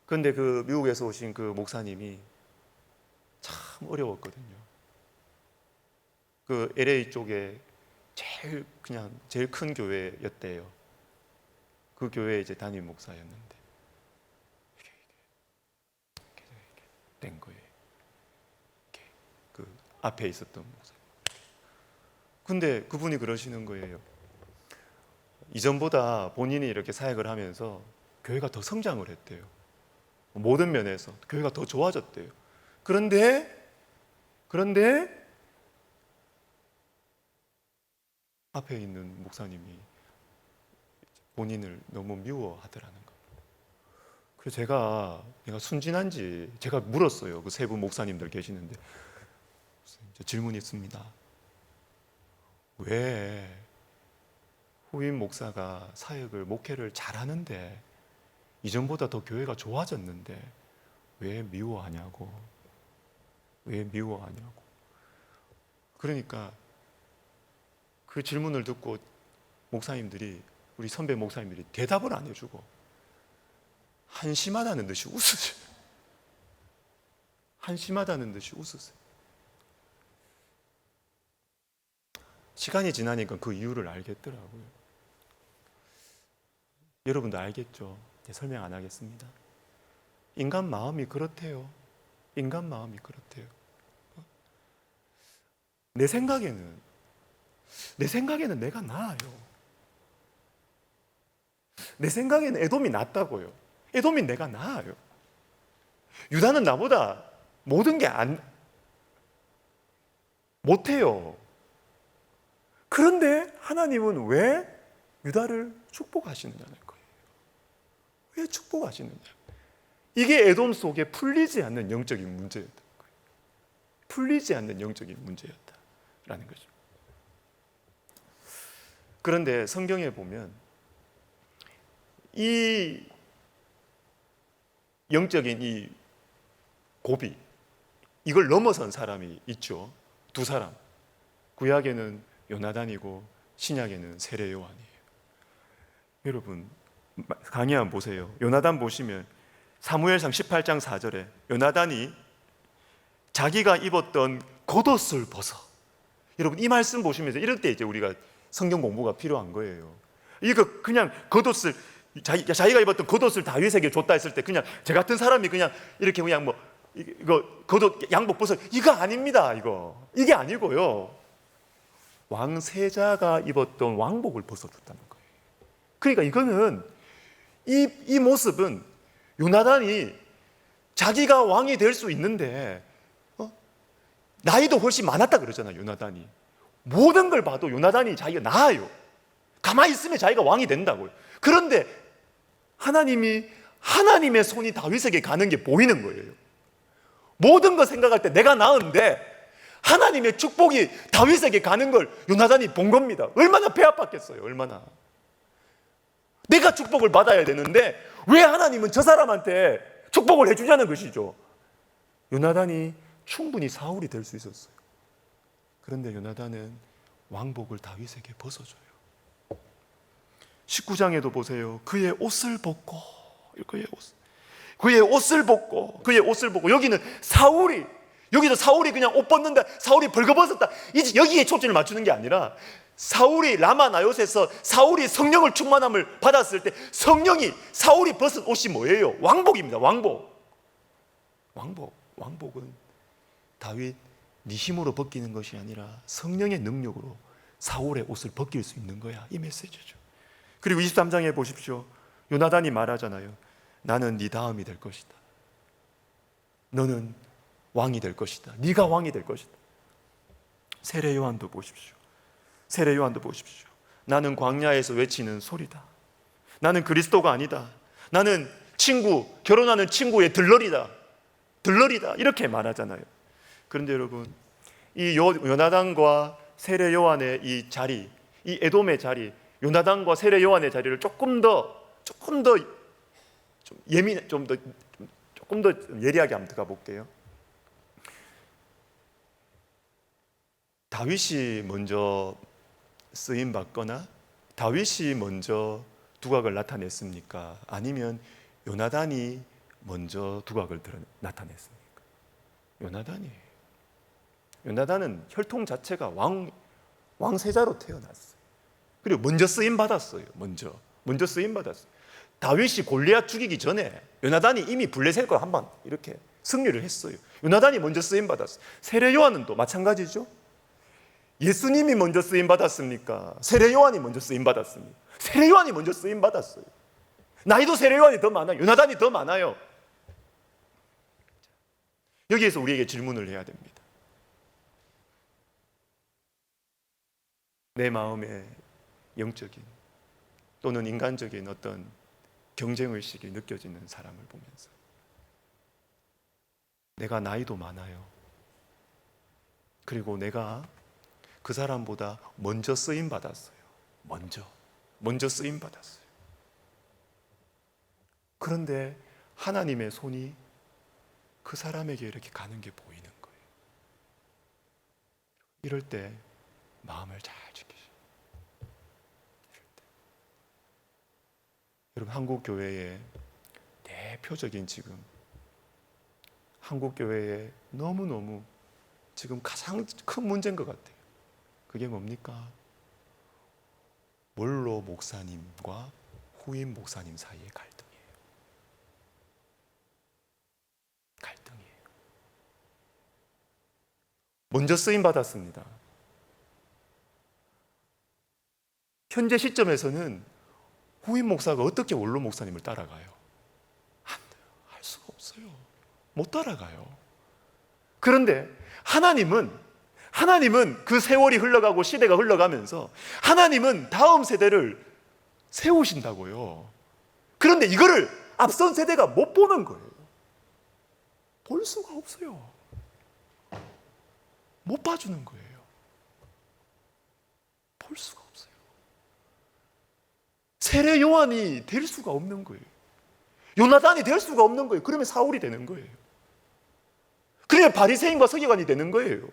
그런데 그 미국에서 오신 그 목사님이 참 어려웠거든요. 그 LA 쪽에 제일 큰 교회였대요. 그 교회에 이제 담임 목사였는데 이게 된 거예요. 그 앞에 있었던 목사. 근데 그분이 그러시는 거예요. 이전보다 본인이 이렇게 사역을 하면서 교회가 더 성장을 했대요. 모든 면에서 교회가 더 좋아졌대요. 그런데 앞에 있는 목사님이 본인을 너무 미워하더라는 거예요. 그래서 내가 순진한지 제가 물었어요. 그 세 분 목사님들 계시는데 질문이 있습니다. 왜 후임 목사가 사역을 목회를 잘하는데 이전보다 더 교회가 좋아졌는데 왜 미워하냐고. 그러니까 그 질문을 듣고 목사님들이, 우리 선배 목사님들이 대답을 안 해주고 한심하다는 듯이 웃으세요. 한심하다는 듯이 웃으세요. 시간이 지나니까 그 이유를 알겠더라고요. 여러분도 알겠죠? 설명 안 하겠습니다. 인간 마음이 그렇대요. 인간 마음이 그렇대요. 내 생각에는 내가 나아요. 내 생각에는 에돔이 낫다고요. 에돔이 내가 나아요. 유다는 나보다 모든 게 못해요. 그런데 하나님은 왜 유다를 축복하시느냐는 거예요. 왜 축복하시느냐? 이게 에돔 속에 풀리지 않는 영적인 문제였던 거예요. 풀리지 않는 영적인 문제였다라는 거죠. 그런데 성경에 보면 이 영적인 이 고비, 이걸 넘어선 사람이 있죠. 두 사람. 구약에는 요나단이고 신약에는 세례 요한이에요. 여러분 강의 한번 보세요. 요나단 보시면 사무엘상 18장 4절에 요나단이 자기가 입었던 겉옷을 벗어. 여러분 이 말씀 보시면서 이럴 때 이제 우리가 성경 공부가 필요한 거예요. 이거 그냥 겉옷을 자기가 입었던 겉옷을 다윗에게 줬다 했을 때 그냥 저 같은 사람이 그냥 이렇게 그냥 뭐 이거 겉옷 양복 벗어 이거 아닙니다. 이게 아니고요. 왕세자가 입었던 왕복을 벗어줬다는 거예요. 그러니까 이거는 이 모습은 요나단이 자기가 왕이 될 수 있는데 나이도 훨씬 많았다 그러잖아요. 요나단이 모든 걸 봐도 요나단이 자기가 나아요. 가만히 있으면 자기가 왕이 된다고요. 그런데 하나님의 손이 다윗에게 가는 게 보이는 거예요. 모든 거 생각할 때 내가 나은데 하나님의 축복이 다윗에게 가는 걸 요나단이 본 겁니다. 얼마나 배 아팠겠어요. 얼마나. 내가 축복을 받아야 되는데 왜 하나님은 저 사람한테 축복을 해주자는 것이죠. 요나단이 충분히 사울이 될 수 있었어요. 그런데 요나단은 왕복을 다윗에게 벗어줘요. 19장에도 보세요. 그의 옷을 벗고 여기는 여기서 사울이 그냥 옷 벗는다, 사울이 벌거벗었다, 이제 여기에 초점을 맞추는 게 아니라 사울이 라마 나요스에서 사울이 성령을 충만함을 받았을 때 사울이 벗은 옷이 뭐예요? 왕복입니다. 왕복은 다윗 네 힘으로 벗기는 것이 아니라 성령의 능력으로 사울의 옷을 벗길 수 있는 거야. 이 메시지죠. 그리고 23장에 보십시오. 요나단이 말하잖아요. 나는 네 다음이 될 것이다. 너는 왕이 될 것이다. 네가 왕이 될 것이다. 세례 요한도 보십시오. 나는 광야에서 외치는 소리다. 나는 그리스도가 아니다. 나는 결혼하는 친구의 들러리다. 이렇게 말하잖아요. 그런데 여러분, 이 요나단과 세례 요한의 이 자리, 이 에돔의 자리, 요나단과 세례 요한의 자리를 조금 더 예리하게 한번 들어가 볼게요. 다윗이 먼저 쓰임 받거나 다윗이 먼저 두각을 나타냈습니까? 아니면 요나단이 먼저 두각을 나타냈습니까? 요나단이에요. 요나단은 혈통 자체가 왕세자로 태어났어요. 그리고 먼저 쓰임 받았어요. 먼저 쓰임 받았어요. 다윗이 골리앗 죽이기 전에 요나단이 이미 블레셋과 한번 이렇게 승리를 했어요. 요나단이 먼저 쓰임 받았어요. 세례 요한은 또 마찬가지죠. 예수님이 먼저 쓰임 받았습니까? 세례 요한이 먼저 쓰임 받았습니다. 세례 요한이 먼저 쓰임 받았어요. 나이도 세례 요한이 더 많아요. 요나단이 더 많아요. 여기에서 우리에게 질문을 해야 됩니다. 내 마음에 영적인 또는 인간적인 어떤 경쟁의식이 느껴지는 사람을 보면서 내가 나이도 많아요. 그리고 내가 그 사람보다 먼저 쓰임 받았어요. 먼저 쓰임 받았어요. 그런데 하나님의 손이 그 사람에게 이렇게 가는 게 보이는 거예요. 이럴 때 마음을 잘 지키세요. 여러분, 한국 교회의 대표적인 지금 한국 교회에 너무너무 지금 가장 큰 문제인 것 같아요. 그게 뭡니까? 원로 목사님과 후임 목사님 사이의 갈등이에요. 먼저 쓰임 받았습니다. 현재 시점에서는 후임 목사가 어떻게 원로 목사님을 따라가요? 안 돼요. 할 수가 없어요. 못 따라가요. 그런데 하나님은 그 세월이 흘러가고 시대가 흘러가면서 하나님은 다음 세대를 세우신다고요. 그런데 이거를 앞선 세대가 못 보는 거예요. 볼 수가 없어요. 못 봐주는 거예요. 볼 수가 없어요. 세례 요한이 될 수가 없는 거예요. 요나단이 될 수가 없는 거예요. 그러면 사울이 되는 거예요. 그래야 바리새인과 서기관이 되는 거예요.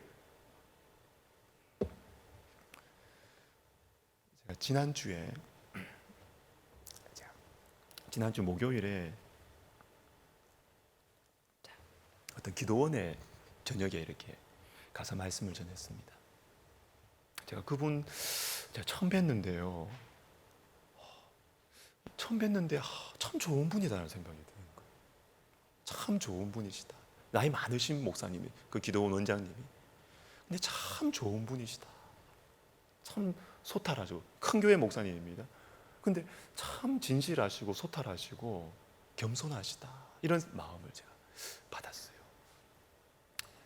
제가 지난주 목요일에 어떤 기도원에 저녁에 이렇게 가서 말씀을 전했습니다. 제가 그분 처음 뵀는데요. 참 좋은 분이다라는 생각이 드는 거예요. 참 좋은 분이시다. 나이 많으신 목사님이, 그 기도원 원장님이. 근데 참 좋은 분이시다. 참 소탈하죠. 큰 교회 목사님입니다. 근데 참 진실하시고 소탈하시고 겸손하시다. 이런 마음을 제가 받았어요.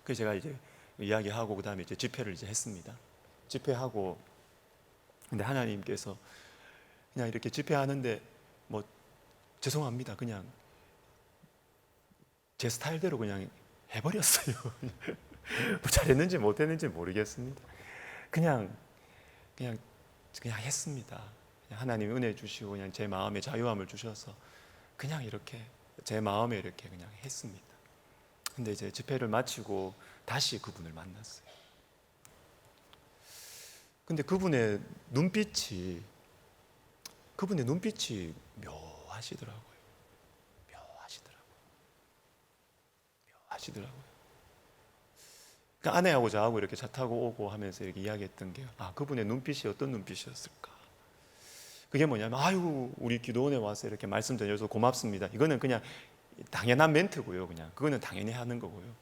그래서 제가 이제 이야기하고 그다음에 이제 집회를 이제 했습니다. 집회하고 근데 하나님께서 그냥 이렇게 집회하는데 뭐 죄송합니다. 그냥 제 스타일대로 그냥 해버렸어요. 뭐 잘했는지 못했는지 모르겠습니다. 그냥 했습니다. 그냥 하나님이 은혜 주시고 그냥 제 마음에 자유함을 주셔서 그냥 이렇게 제 마음에 이렇게 그냥 했습니다. 근데 이제 집회를 마치고 다시 그분을 만났어요. 근데 그분의 눈빛이 묘하시더라고요. 그러니까 아내하고 저하고 이렇게 차 타고 오고 하면서 이렇게 이야기했던 게, 그분의 눈빛이 어떤 눈빛이었을까? 그게 뭐냐면, 아유, 우리 기도원에 와서 이렇게 말씀 드려서 고맙습니다. 이거는 그냥 당연한 멘트고요. 그거는 당연히 하는 거고요.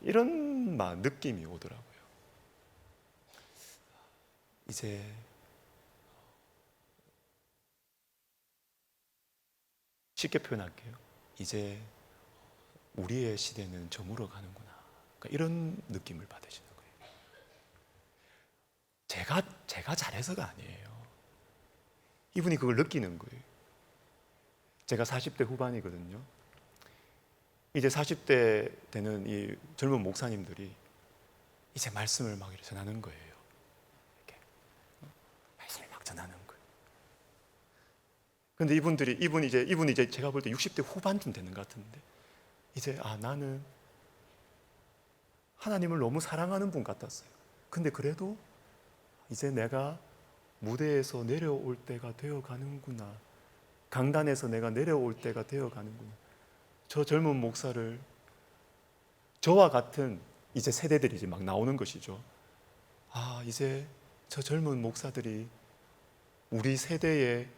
이런 느낌이 오더라고요. 이제 쉽게 표현할게요. 이제 우리의 시대는 저물어 가는구나. 그러니까 이런 느낌을 받으시는 거예요. 제가 잘해서가 아니에요. 이분이 그걸 느끼는 거예요. 제가 40대 후반이거든요. 이제 40대 되는 이 젊은 목사님들이 이제 말씀을 막 이렇게 전하는 거예요. 이렇게 말씀을 막 전하는 거예요. 근데 이분이 이제 제가 볼 때 60대 후반쯤 되는 것 같은데, 이제 나는 하나님을 너무 사랑하는 분 같았어요. 근데 그래도 이제 내가 무대에서 내려올 때가 되어 가는구나. 강단에서 내가 내려올 때가 되어 가는구나. 저 젊은 목사를, 저와 같은 이제 세대들이 이제 막 나오는 것이죠. 이제 저 젊은 목사들이 우리 세대의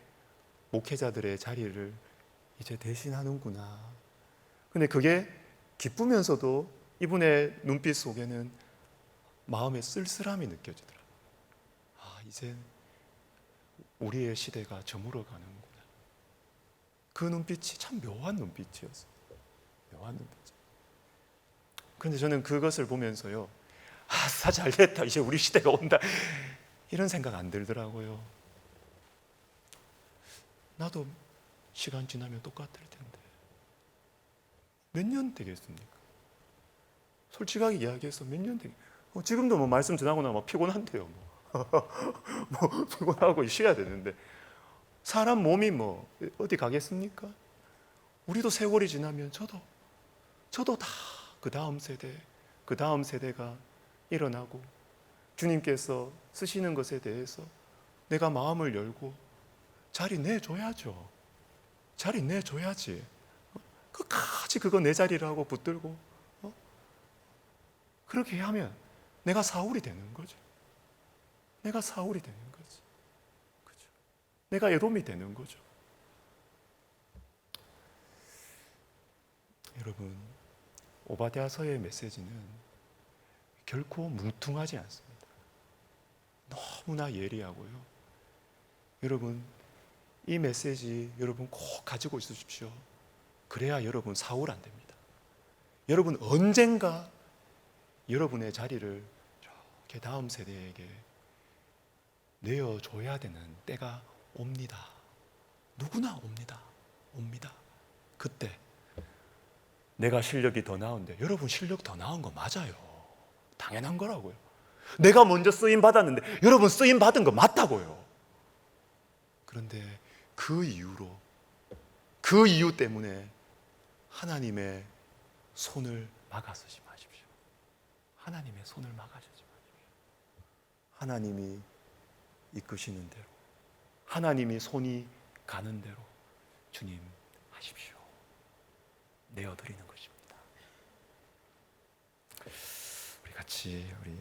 목회자들의 자리를 이제 대신하는구나. 근데 그게 기쁘면서도 이분의 눈빛 속에는 마음의 쓸쓸함이 느껴지더라고요. 이제 우리의 시대가 저물어 가는구나. 그 눈빛이 참 묘한 눈빛이었어요. 묘한 눈빛. 그런데 저는 그것을 보면서요, 잘 됐다. 이제 우리 시대가 온다. 이런 생각 안 들더라고요. 나도 시간 지나면 똑같을 텐데. 몇 년 되겠습니까? 솔직하게 이야기해서 몇 년 되겠습니까? 지금도 뭐 말씀 전하고 나면 피곤한데요. 뭐 피곤하고 쉬어야 되는데, 사람 몸이 뭐 어디 가겠습니까? 우리도 세월이 지나면 저도 다 그 다음 세대가 일어나고 주님께서 쓰시는 것에 대해서 내가 마음을 열고 자리 내줘야죠. 자리 내줘야지. 끝까지 그거 내 자리라고 붙들고 그렇게 하면 내가 사울이 되는 거죠. 내가 사울이 되는 거지. 그죠? 내가 에돔이 되는 거죠. 여러분, 오바댜서의 메시지는 결코 뭉퉁하지 않습니다. 너무나 예리하고요. 여러분, 이 메시지 여러분 꼭 가지고 있으십시오. 그래야 여러분 사울 안 됩니다. 여러분 언젠가 여러분의 자리를 이렇게 다음 세대에게 내어줘야 되는 때가 옵니다. 누구나 옵니다. 그때 내가 실력이 더 나은데, 여러분 실력 더 나은 거 맞아요. 당연한 거라고요. 내가 먼저 쓰임 받았는데 여러분 쓰임 받은 거 맞다고요. 그런데 그 이유 때문에 하나님의 손을 막아서지 마십시오. 하나님의 손을 막아서지 마십시오. 하나님이 이끄시는 대로, 하나님이 손이 가는 대로 주님 하십시오. 내어드리는 것입니다. 우리 같이 우리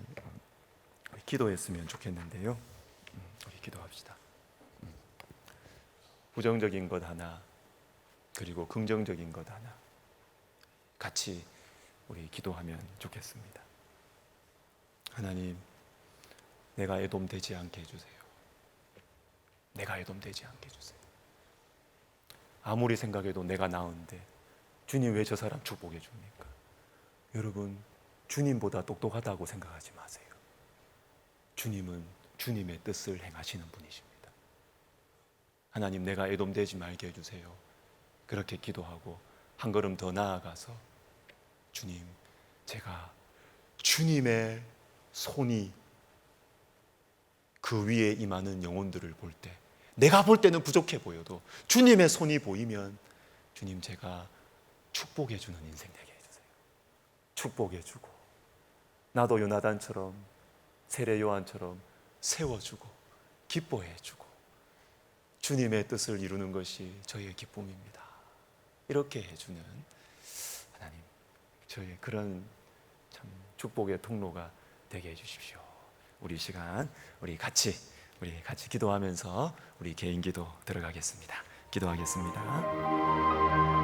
기도했으면 좋겠는데요. 우리 기도합시다. 부정적인 것 하나, 그리고 긍정적인 것 하나 같이 우리 기도하면 좋겠습니다. 하나님, 내가 에돔 되지 않게 해주세요. 내가 에돔 되지 않게 해주세요. 아무리 생각해도 내가 나은데 주님 왜 저 사람 축복해 줍니까? 여러분, 주님보다 똑똑하다고 생각하지 마세요. 주님은 주님의 뜻을 행하시는 분이십니다. 하나님, 내가 에돔 되지 말게 해주세요. 그렇게 기도하고 한 걸음 더 나아가서 주님, 제가 주님의 손이 그 위에 임하는 영혼들을 볼 때, 내가 볼 때는 부족해 보여도 주님의 손이 보이면 주님, 제가 축복해 주는 인생 되게 해주세요. 축복해 주고, 나도 요나단처럼, 세례 요한처럼 세워주고 기뻐해 주고 주님의 뜻을 이루는 것이 저희의 기쁨입니다. 이렇게 해주는 하나님, 저희 그런 참 축복의 통로가 되게 해주십시오. 우리 시간 우리 같이 기도하면서 우리 개인 기도 들어가겠습니다. 기도하겠습니다.